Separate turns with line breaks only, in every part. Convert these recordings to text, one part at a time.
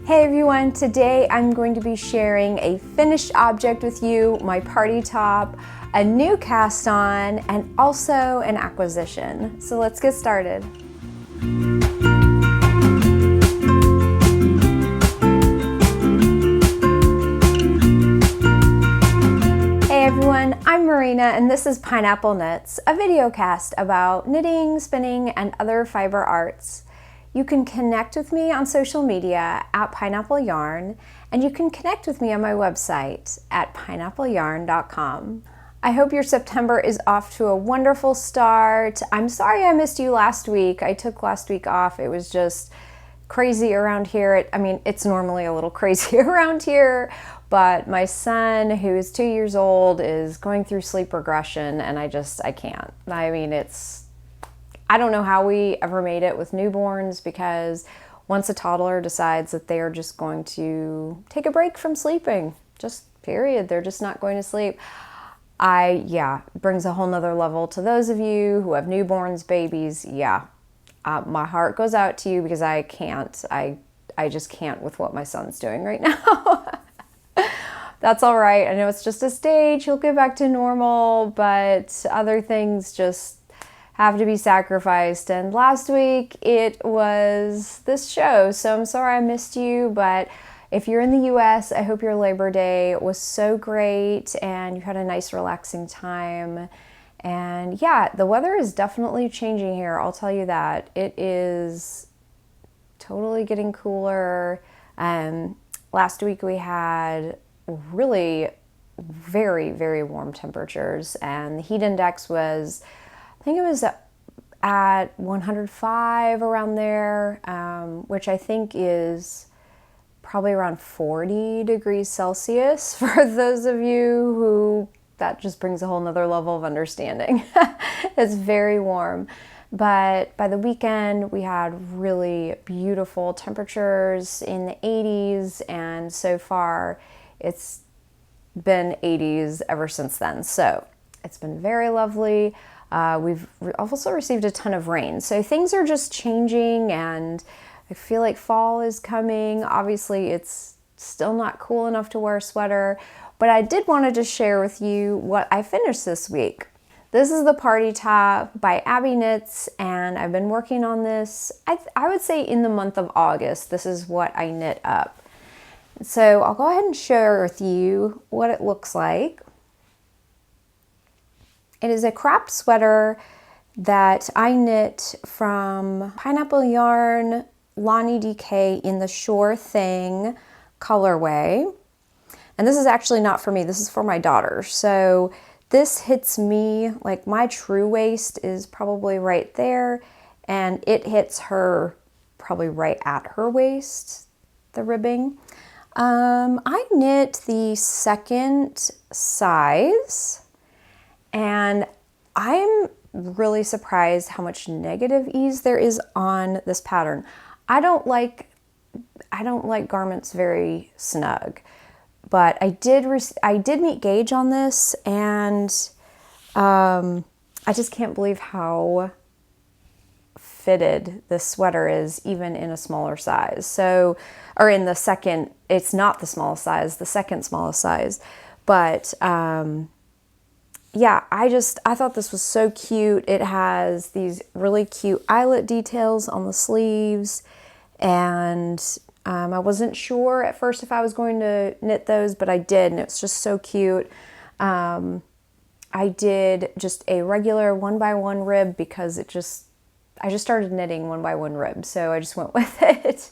Hey everyone, today I'm going to be sharing a finished object with you, my party top, a new cast on, and also an acquisition. So let's get started. Hey everyone, I'm Merino and this is Pineapple Knits, a video cast about knitting, spinning, and other fiber arts. You can connect with me on social media at Pineapple Yarn, and you can connect with me on my website at pineappleyarn.com. I hope your September is off to a wonderful start. I'm sorry I missed you last week. I took last week off. It was just crazy around here. It's normally a little crazy around here, but my son, who is 2 years old, is going through sleep regression, and I can't. I don't know how we ever made it with newborns, because once a toddler decides that they are just going to take a break from sleeping, just period, they're just not going to sleep. It brings a whole nother level to those of you who have newborns, babies. My heart goes out to you, because I can't. I just can't with what my son's doing right now. That's all right. I know it's just a stage. He'll get back to normal, but other things just have to be sacrificed. And last week it was this show, so I'm sorry I missed you, but if you're in the US, I hope your Labor Day was so great and you had a nice relaxing time. And yeah, the weather is definitely changing here, I'll tell you that. It is totally getting cooler. Last week we had really very, very warm temperatures, and the heat index was, I think it was at 105 around there, which I think is probably around 40 degrees Celsius for those of you who, that just brings a whole nother level of understanding. It's very warm. But by the weekend, we had really beautiful temperatures in the 80s, and so far it's been 80s ever since then. So it's been very lovely. We've also received a ton of rain, so things are just changing, and I feel like fall is coming. Obviously, it's still not cool enough to wear a sweater, but I did want to just share with you what I finished this week. This is the party top by Abbye Knits, and I've been working on this, I would say in the month of August. This is what I knit up. So I'll go ahead and share with you what it looks like. It is a cropped sweater that I knit from Pineapple Yarn Lani DK in the Sure Thing colorway. And this is actually not for me, this is for my daughter. So this hits me, like my true waist is probably right there, and it hits her probably right at her waist, the ribbing. I knit the second size, and I'm really surprised how much negative ease there is on this pattern. I don't like garments very snug, but I did meet gauge on this, and I just can't believe how fitted this sweater is, even in a smaller size. So, or in the second, it's not the smallest size, the second smallest size, but yeah, I thought this was so cute. It has these really cute eyelet details on the sleeves, and I wasn't sure at first if I was going to knit those, but I did, and it's just so cute. I did just a regular 1x1 rib, because I just started knitting 1x1 rib, so I just went with it.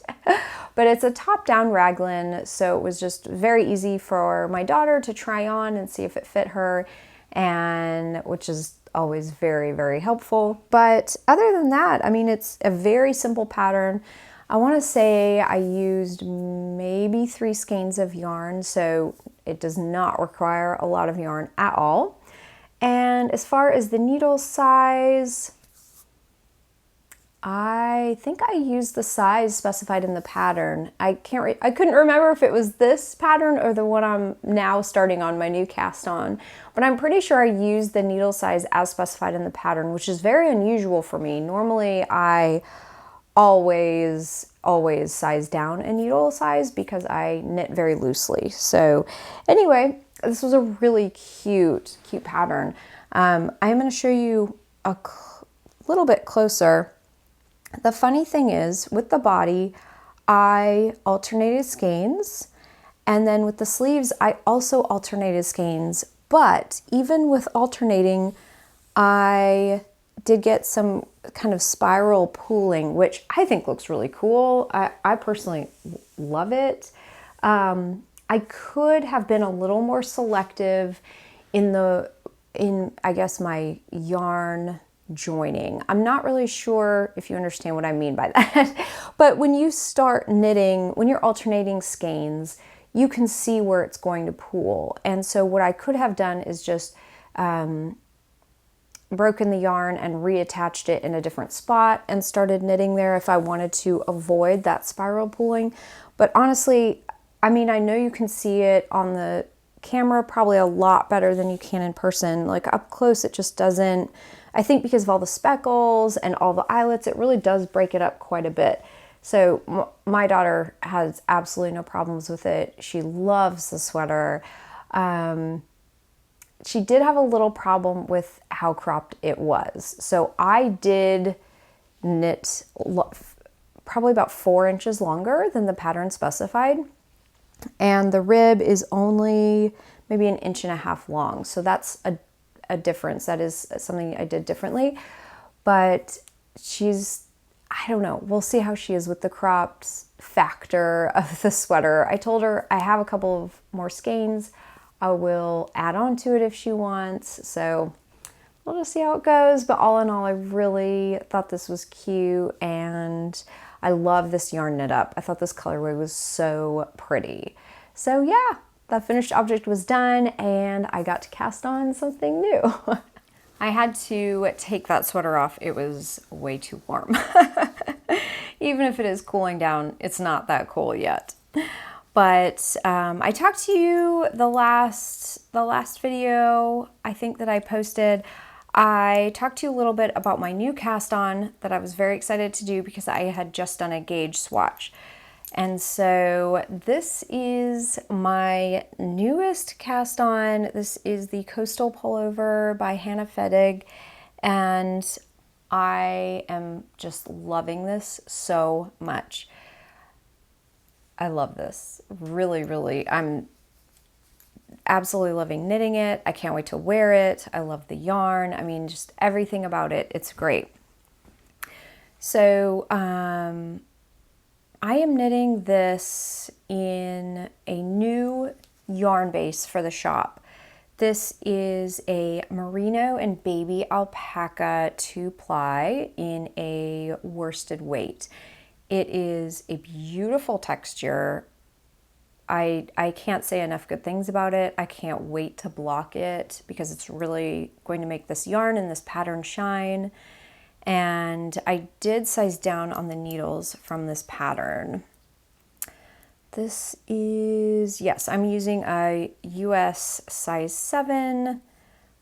But it's a top-down raglan, so it was just very easy for my daughter to try on and see if it fit her, and which is always very, very helpful. But other than that, it's a very simple pattern. I want to say I used maybe 3 skeins of yarn, so it does not require a lot of yarn at all. And as far as the needle size, I think I used the size specified in the pattern. I couldn't remember if it was this pattern or the one I'm now starting on my new cast on, but I'm pretty sure I used the needle size as specified in the pattern, which is very unusual for me. Normally I always size down a needle size because I knit very loosely. So anyway, this was a really cute pattern. I'm going to show you a little bit closer. The funny thing is, with the body, I alternated skeins, and then with the sleeves, I also alternated skeins. But even with alternating, I did get some kind of spiral pooling, which I think looks really cool. I personally love it. I could have been a little more selective in I guess my yarn joining. I'm not really sure if you understand what I mean by that. But when you start knitting, when you're alternating skeins, you can see where it's going to pool. And so what I could have done is just broken the yarn and reattached it in a different spot and started knitting there if I wanted to avoid that spiral pooling. But honestly, I mean, I know you can see it on the camera probably a lot better than you can in person. Like up close, it just doesn't, I think because of all the speckles and all the eyelets, it really does break it up quite a bit. So my daughter has absolutely no problems with it. She loves the sweater. She did have a little problem with how cropped it was. So I did knit probably about 4 inches longer than the pattern specified. And the rib is only maybe 1.5 inches long. So that's a difference. That is something I did differently. But I don't know. We'll see how she is with the cropped factor of the sweater. I told her I have a couple of more skeins. I will add on to it if she wants. So we'll just see how it goes. But all in all, I really thought this was cute, and I love this yarn knit up. I thought this colorway was so pretty. So yeah, the finished object was done, and I got to cast on something new. I had to take that sweater off. It was way too warm. Even if it is cooling down, it's not that cool yet. But I talked to you the last video I think that I posted. I talked to you a little bit about my new cast on that I was very excited to do because I had just done a gauge swatch. And so this is my newest cast on. This is the Coastal Pullover by Hannah Fettig, and I am just loving this so much. I love this. Really, really. I'm absolutely loving knitting it. I can't wait to wear it. I love the yarn. I mean, just everything about it. It's great. So, I am knitting this in a new yarn base for the shop. This is a Merino and Baby Alpaca 2-ply in a worsted weight. It is a beautiful texture. I can't say enough good things about it. I can't wait to block it because it's really going to make this yarn and this pattern shine. And I did size down on the needles from this pattern. This is, yes, I'm using a US size 7,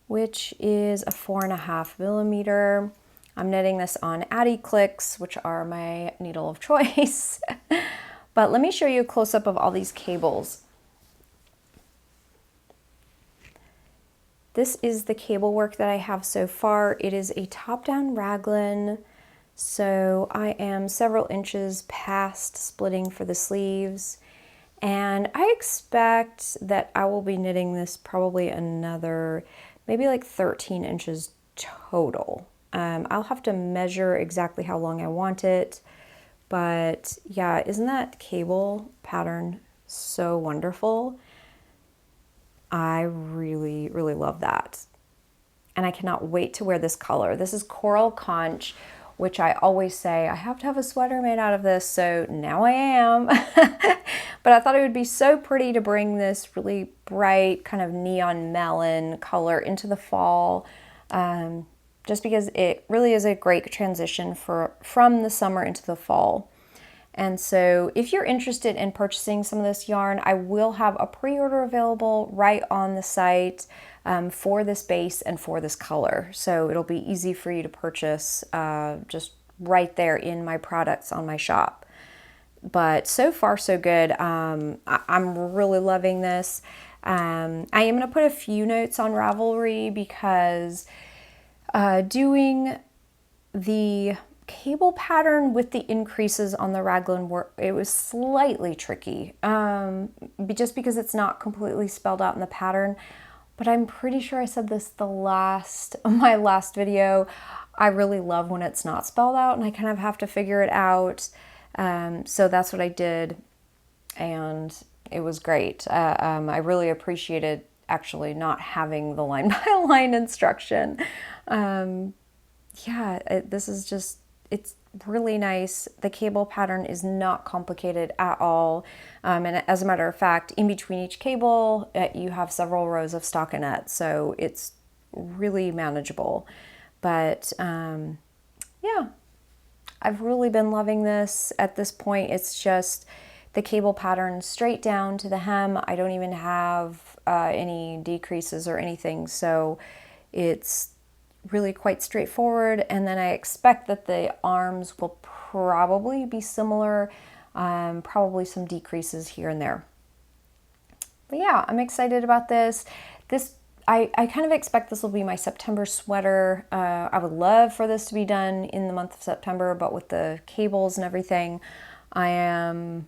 which is a 4.5 millimeter. I'm knitting this on Abbye clicks, which are my needle of choice. But let me show you a close-up of all these cables. This is the cable work that I have so far. It is a top-down raglan, so I am several inches past splitting for the sleeves. And I expect that I will be knitting this probably another, maybe like 13 inches total. I'll have to measure exactly how long I want it. But yeah, isn't that cable pattern so wonderful? I really, really love that. And I cannot wait to wear this color. This is Coral Conch, which I always say, I have to have a sweater made out of this, so now I am. But I thought it would be so pretty to bring this really bright kind of neon melon color into the fall, just because it really is a great transition from the summer into the fall. And so if you're interested in purchasing some of this yarn, I will have a pre-order available right on the site for this base and for this color. So it'll be easy for you to purchase just right there in my products on my shop. But so far so good. I'm really loving this. I am going to put a few notes on Ravelry because doing the cable pattern with the increases on the raglan it was slightly tricky, just because it's not completely spelled out in the pattern. But I'm pretty sure I said this my last video. I really love when it's not spelled out and I kind of have to figure it out. So that's what I did, and it was great. I really appreciated actually not having the line by line instruction. This is just, it's really nice. The cable pattern is not complicated at all. And as a matter of fact, in between each cable, you have several rows of stockinette. So it's really manageable. But yeah, I've really been loving this. At this point, it's just the cable pattern straight down to the hem. I don't even have any decreases or anything. So it's really quite straightforward. And then I expect that the arms will probably be similar, probably some decreases here and there. But yeah, I'm excited about this. I kind of expect this will be my September sweater. I would love for this to be done in the month of September, but with the cables and everything, I am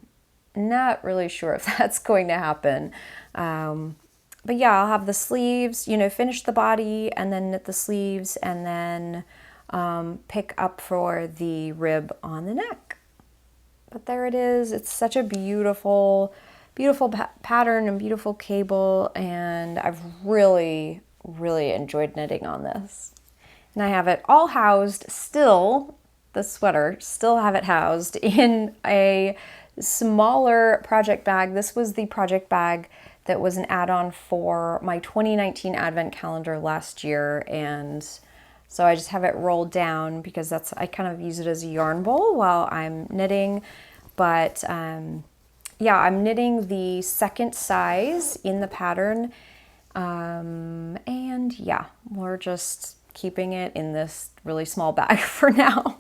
not really sure if that's going to happen. But yeah, I'll have the sleeves, finish the body and then knit the sleeves and then pick up for the rib on the neck. But there it is. It's such a beautiful pattern and beautiful cable, and I've really, really enjoyed knitting on this. And I have it all housed still, the sweater, still have it housed in a smaller project bag. This was the project bag that was an add-on for my 2019 advent calendar last year, and so I just have it rolled down because I kind of use it as a yarn bowl while I'm knitting. But yeah, I'm knitting the second size in the pattern, and yeah, we're just keeping it in this really small bag for now.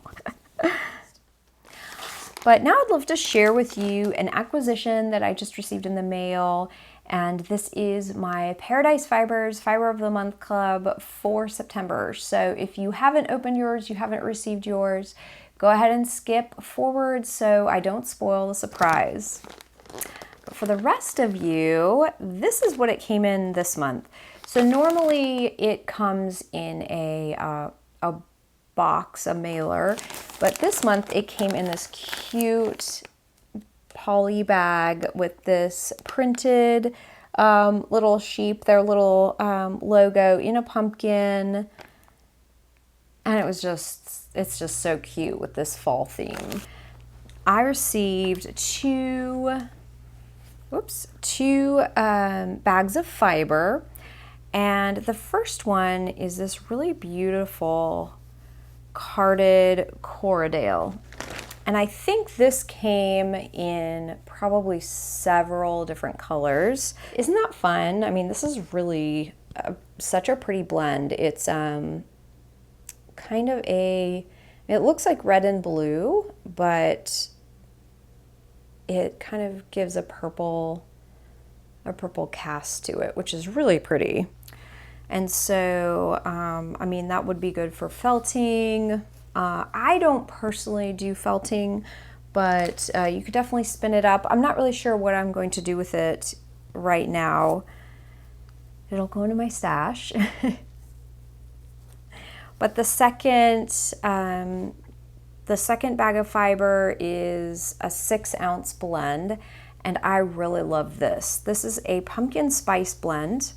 But now I'd love to share with you an acquisition that I just received in the mail, and this is my Paradise Fibers Fiber of the Month Club for September. So if you haven't opened yours, you haven't received yours, go ahead and skip forward so I don't spoil the surprise. But for the rest of you, this is what it came in this month. So normally it comes in a box, a mailer, but this month it came in this cute poly bag with this printed little sheep, their little logo in a pumpkin, and it's just so cute with this fall theme. I received two bags of fiber, and the first one is this really beautiful carded Corriedale, and I think this came in probably several different colors. Isn't that fun? I mean, this is really such a pretty blend. It's kind of it looks like red and blue, but it kind of gives a purple cast to it, which is really pretty. And so, I mean, that would be good for felting. I don't personally do felting, but you could definitely spin it up. I'm not really sure what I'm going to do with it right now. It'll go into my stash. But the second bag of fiber is a 6-ounce blend, and I really love this. This is a pumpkin spice blend.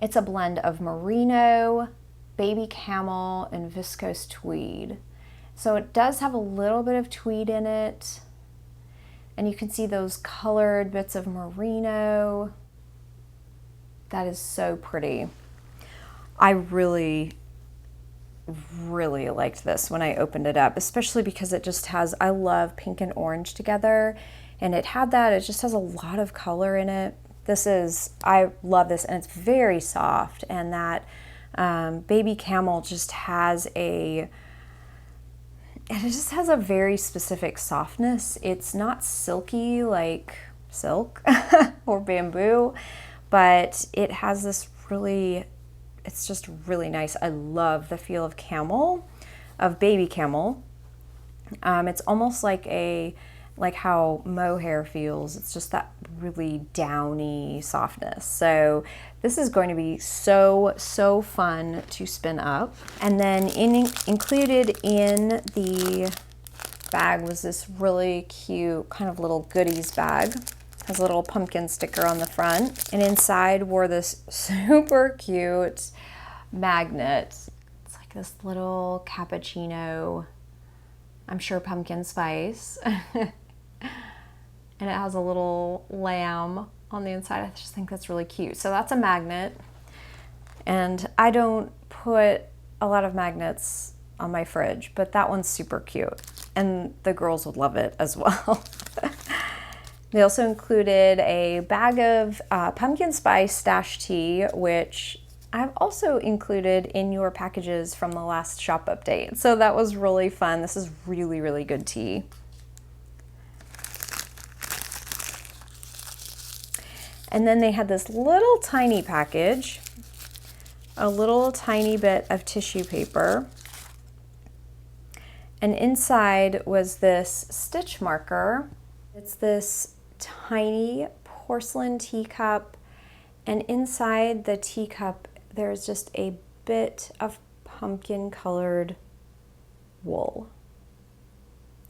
It's a blend of merino, baby camel, and viscose tweed. So it does have a little bit of tweed in it, and you can see those colored bits of merino. That is so pretty. I really really liked this when I opened it up, especially because it just has, I love pink and orange together, and it had that, it just has a lot of color in it. I love this, and it's very soft, and that baby camel just has it just has a very specific softness. It's not silky like silk or bamboo, but it has this really, it's just really nice. I love the feel of camel, of baby camel. It's almost like how mohair feels. It's just that really downy softness. So this is going to be so fun to spin up. And then included in the bag was this really cute kind of little goodies bag. Has a little pumpkin sticker on the front, and inside were this super cute magnet. It's like this little cappuccino, I'm sure pumpkin spice. And it has a little lamb on the inside. I just think that's really cute. So that's a magnet. And I don't put a lot of magnets on my fridge, but that one's super cute. And the girls would love it as well. They also included a bag of pumpkin spice stash tea, which I've also included in your packages from the last shop update. So that was really fun. This is really good tea. And then they had this little tiny package, a little tiny bit of tissue paper. And inside was this stitch marker. It's this tiny porcelain teacup, and inside the teacup there's just a bit of pumpkin colored wool.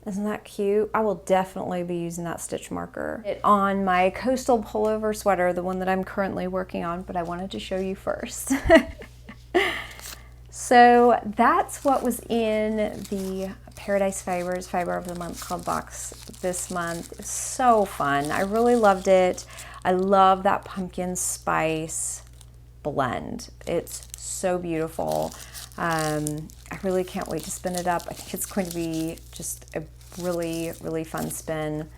Isn't that cute? I will definitely be using that stitch marker on my coastal pullover sweater, the one that I'm currently working on, but I wanted to show you first. So that's what was in the Paradise Fibers Fiber of the Month Club box this month. It's so fun. I really loved it. I love that pumpkin spice blend. It's so beautiful. I really can't wait to spin it up. I think it's going to be just a really fun spin.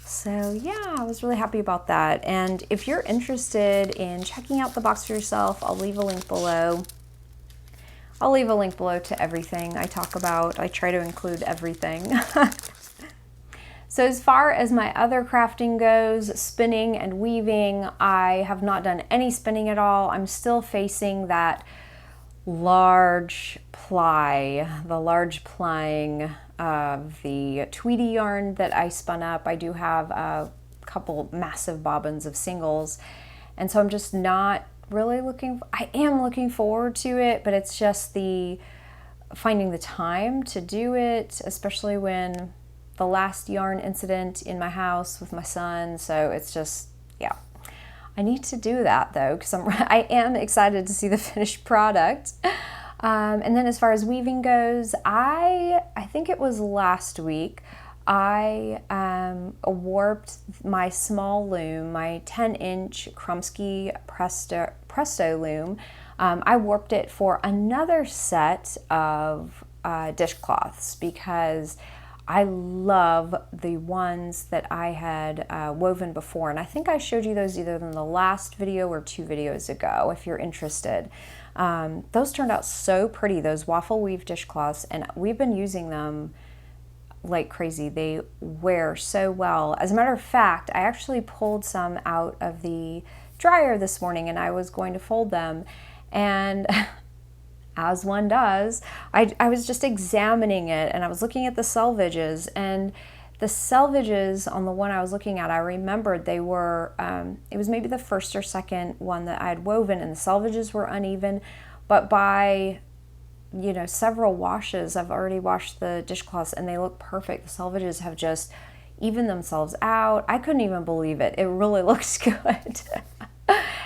So yeah, I was really happy about that. And if you're interested in checking out the box for yourself, I'll leave a link below. I'll leave a link below to everything I talk about. I try to include everything. So as far as my other crafting goes, spinning and weaving, I have not done any spinning at all. I'm still facing that large ply, the large plying of the Tweety yarn that I spun up. I do have a couple massive bobbins of singles, and so I'm just not really I am looking forward to it, but it's just finding the time to do it, especially when the last yarn incident in my house with my son. So it's just, yeah, I need to do that though, because I am excited to see the finished product. And then as far as weaving goes, I think it was last week, I warped my small loom, my 10-inch Krumsky Presto loom. I warped it for another set of dishcloths because I love the ones that I had woven before, and I think I showed you those either in the last video or 2 videos ago if you're interested. Those turned out so pretty, those waffle weave dishcloths, and we've been using them like crazy. They wear so well. As a matter of fact, I actually pulled some out of the dryer this morning and I was going to fold them, and as one does, I was just examining it and I was looking at the selvages, and the selvages on the one I was looking at, I remembered they were, it was maybe the first or second one that I had woven, and the selvages were uneven, but by several washes, I've already washed the dishcloths and they look perfect. The selvages have just evened themselves out. I couldn't even believe it. It really looks good.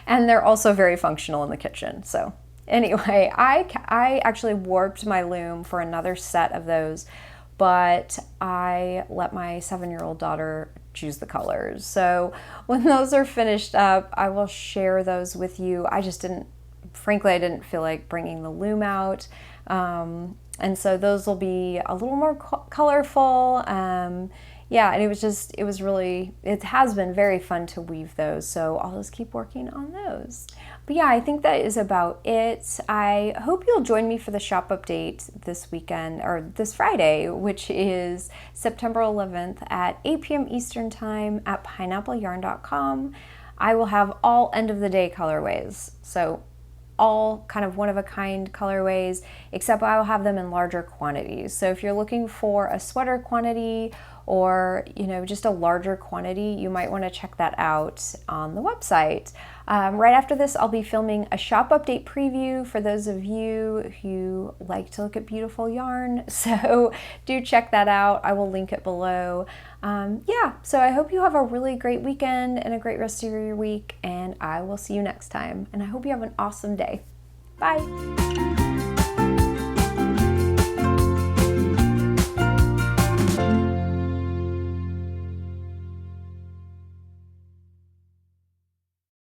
And they're also very functional in the kitchen. So anyway, I actually warped my loom for another set of those, but I let my 7-year-old daughter choose the colors. So when those are finished up, I will share those with you. I just didn't frankly, I didn't feel like bringing the loom out. And so those will be a little more colorful. Yeah, and it has been very fun to weave those, so I'll just keep working on those. But yeah, I think that is about it. I hope you'll join me for the shop update this weekend, or this Friday, which is September 11th at 8 p.m. Eastern Time at pineappleyarn.com. I will have all end of the day colorways, so all kind of one-of-a-kind colorways, except I will have them in larger quantities. So if you're looking for a sweater quantity or, you know, just a larger quantity, you might want to check that out on the website. Right after this, I'll be filming a shop update preview for those of you who like to look at beautiful yarn. So do check that out. I will link it below. Yeah, so I hope you have a really great weekend and a great rest of your week, and I will see you next time. And I hope you have an awesome day. Bye.